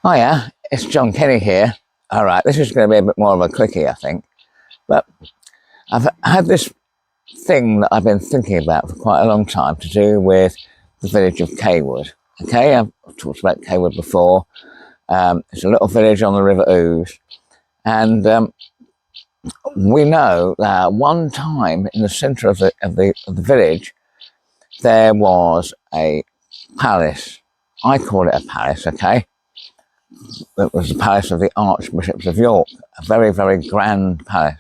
Hiya, it's John Kenny here. All right, this is going to be a bit more of a quickie, I think. But I've had this thing that I've been thinking about for quite a long time to do with the village of Cawood. Okay, I've talked about Cawood before. It's a little village on the River Ouse. And we know that one time in the centre of the village, there was a palace. I call it a palace, okay? It was the palace of the Archbishops of York, a very, very grand palace.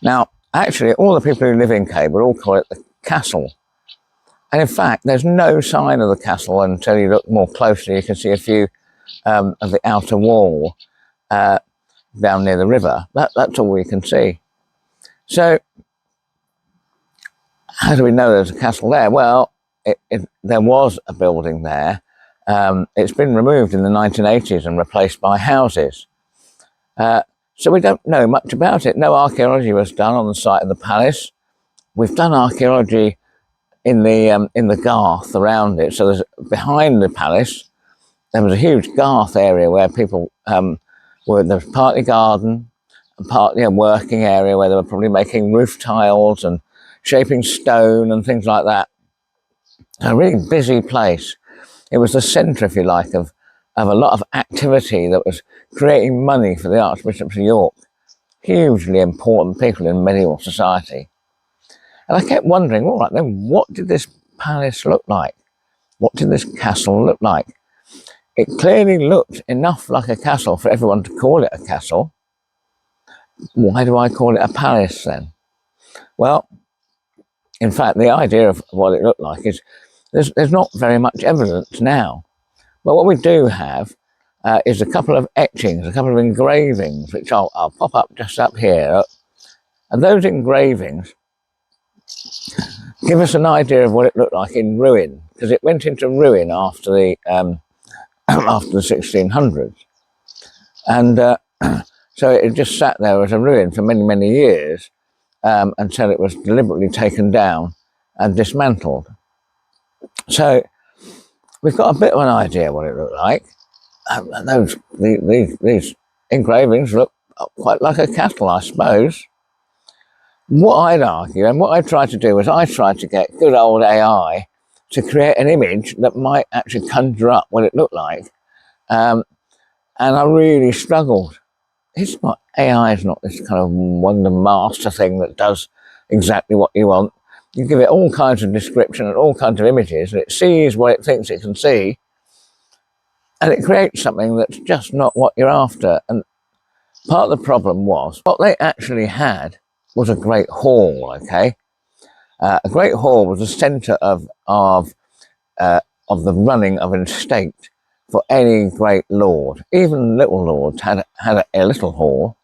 Now, actually, all the people who live in Cawood all call it the castle. And in fact, there's no sign of the castle until you look more closely. You can see a few of the outer wall down near the river. That's all we can see. So, how do we know there's a castle there? Well, there was a building there. It's been removed in the 1980s and replaced by houses. So we don't know much about it. No archaeology was done on the site of the palace. We've done archaeology in the garth around it. So there's behind the palace, there was a huge garth area where people were. There was partly garden and partly a working area where they were probably making roof tiles and shaping stone and things like that. A really busy place. It was the centre, if you like, of a lot of activity that was creating money for the Archbishops of York. Hugely important people in medieval society. And I kept wondering, all right, then what did this palace look like? What did this castle look like? It clearly looked enough like a castle for everyone to call it a castle. Why do I call it a palace then? Well, in fact, the idea of what it looked like is there's not very much evidence now. But what we do have is a couple of etchings, a couple of engravings, which I'll pop up just up here. And those engravings give us an idea of what it looked like in ruin, because it went into ruin after the after the 1600s, and so it just sat there as a ruin for many, many years until it was deliberately taken down and dismantled. So we've got a bit of an idea what it looked like. And these engravings look quite like a castle, I suppose. What I'd argue, and what I tried to do, was I tried to get good old AI to create an image that might actually conjure up what it looked like. And I really struggled. It's not, AI is not this kind of wonder master thing that does exactly what you want. You give it all kinds of description and all kinds of images, and it sees what it thinks it can see, and it creates something that's just not what you're after. And part of the problem was, what they actually had was a great hall, okay? A great hall was the centre of the running of an estate for any great lord. Even little lords had a little hall.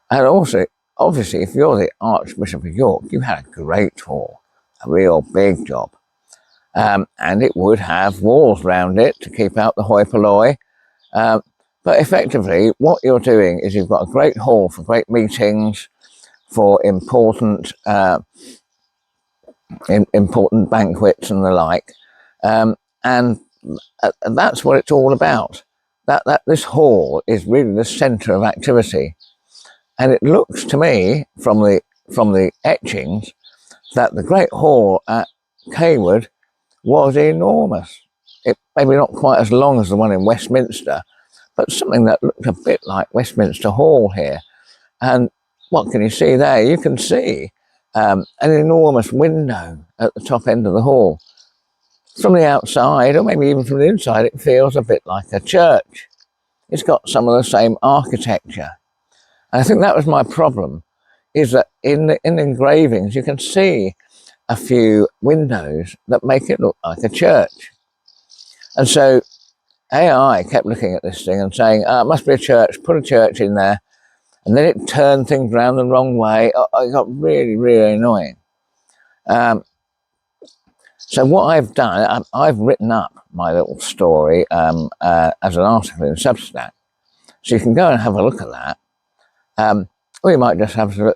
And also, obviously, if you're the Archbishop of York, you had a great hall, a real big job. And it would have walls round it to keep out the hoi polloi. But effectively, what you're doing is you've got a great hall for great meetings, for important important banquets and the like, and that's what it's all about. That this hall is really the centre of activity, and it looks to me from the etchings that the Great Hall at Cawood was enormous. It maybe not quite as long as the one in Westminster, but something that looked a bit like Westminster Hall here. And what can you see there? You can see an enormous window at the top end of the hall. From the outside, or maybe even from the inside, it feels a bit like a church. It's got some of the same architecture. And I think that was my problem, is that in engravings, you can see a few windows that make it look like a church. And so AI kept looking at this thing and saying, it must be a church, put a church in there. And then it turned things around the wrong way. It got really, really annoying. So what I've done, I've written up my little story as an article in Substack. So you can go and have a look at that. Or you might just have a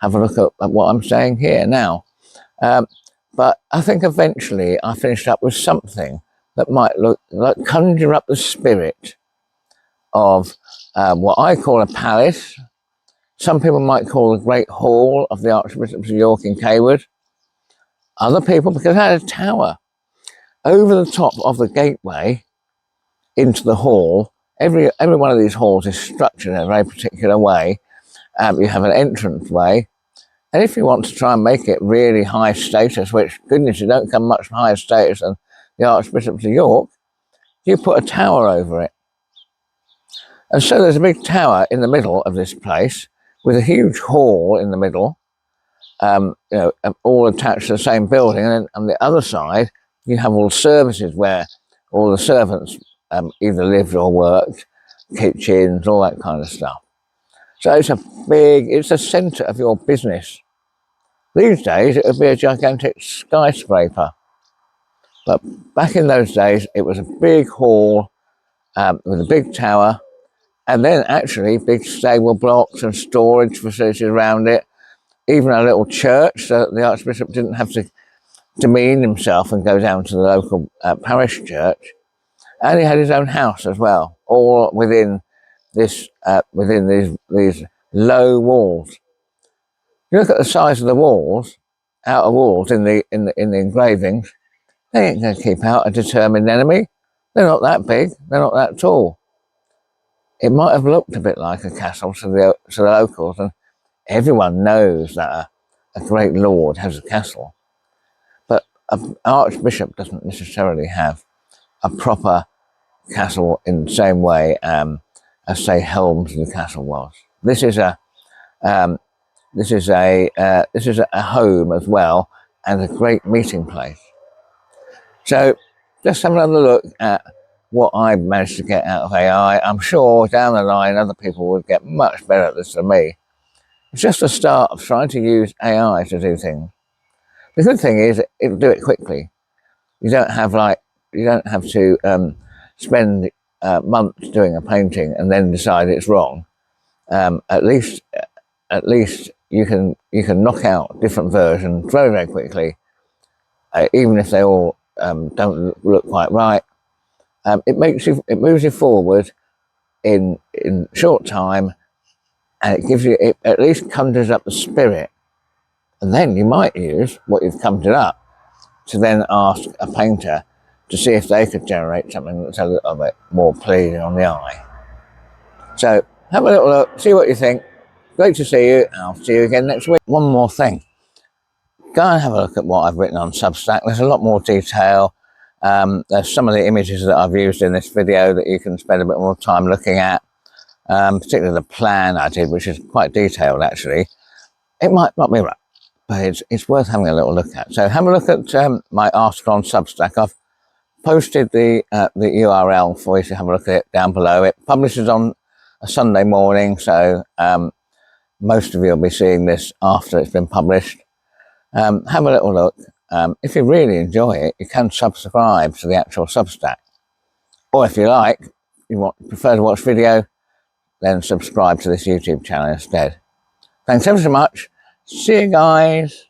look at what I'm saying here now. But I think eventually I finished up with something that might look like conjure up the spirit of what I call a palace. Some people might call the Great Hall of the Archbishops of York in Cawood. Other people, because it had a tower over the top of the gateway into the hall. Every one of these halls is structured in a very particular way. You have an entrance way, and if you want to try and make it really high status, which goodness, you don't come much higher status than the Archbishops of York, you put a tower over it. And so there's a big tower in the middle of this place with a huge hall in the middle, all attached to the same building. And then on the other side, you have all the services where all the servants either lived or worked, kitchens, all that kind of stuff. So it's a centre of your business. These days, it would be a gigantic skyscraper. But back in those days, it was a big hall with a big tower, and then actually big stable blocks and storage facilities around it, even a little church so that the Archbishop didn't have to demean himself and go down to the local parish church. And he had his own house as well, all within these low walls. You look at the size of the walls, outer walls in the engravings, they ain't going to keep out a determined enemy. They're not that big, they're not that tall. It might have looked a bit like a castle to the locals, and everyone knows that a great lord has a castle. But an archbishop doesn't necessarily have a proper castle in the same way as, say, Helmsley Castle was. This is a home as well, and a great meeting place. So just have another look at what I managed to get out of AI. I'm sure down the line other people would get much better at this than me. It's just a start of trying to use AI to do things. The good thing is it'll do it quickly. You don't have to spend months doing a painting and then decide it's wrong. At least you can knock out different versions very, very quickly, even if they all don't look quite right. It moves you forward in short time, and it at least conjures up the spirit. And then you might use what you've conjured up to then ask a painter to see if they could generate something that's a little bit more pleasing on the eye. So have a little look, see what you think. Great to see you, and I'll see you again next week. One more thing. Go and have a look at what I've written on Substack. There's a lot more detail. There's some of the images that I've used in this video that you can spend a bit more time looking at, particularly the plan I did, which is quite detailed actually. It might not be right, but it's worth having a little look at. So have a look at my article on Substack. I've posted the URL for you to have a look at it down below. It publishes on a Sunday morning, so most of you will be seeing this after it's been published. Have a little look. If you really enjoy it, you can subscribe to the actual Substack. Or if you like, prefer to watch video, then subscribe to this YouTube channel instead. Thanks ever so much. See you guys.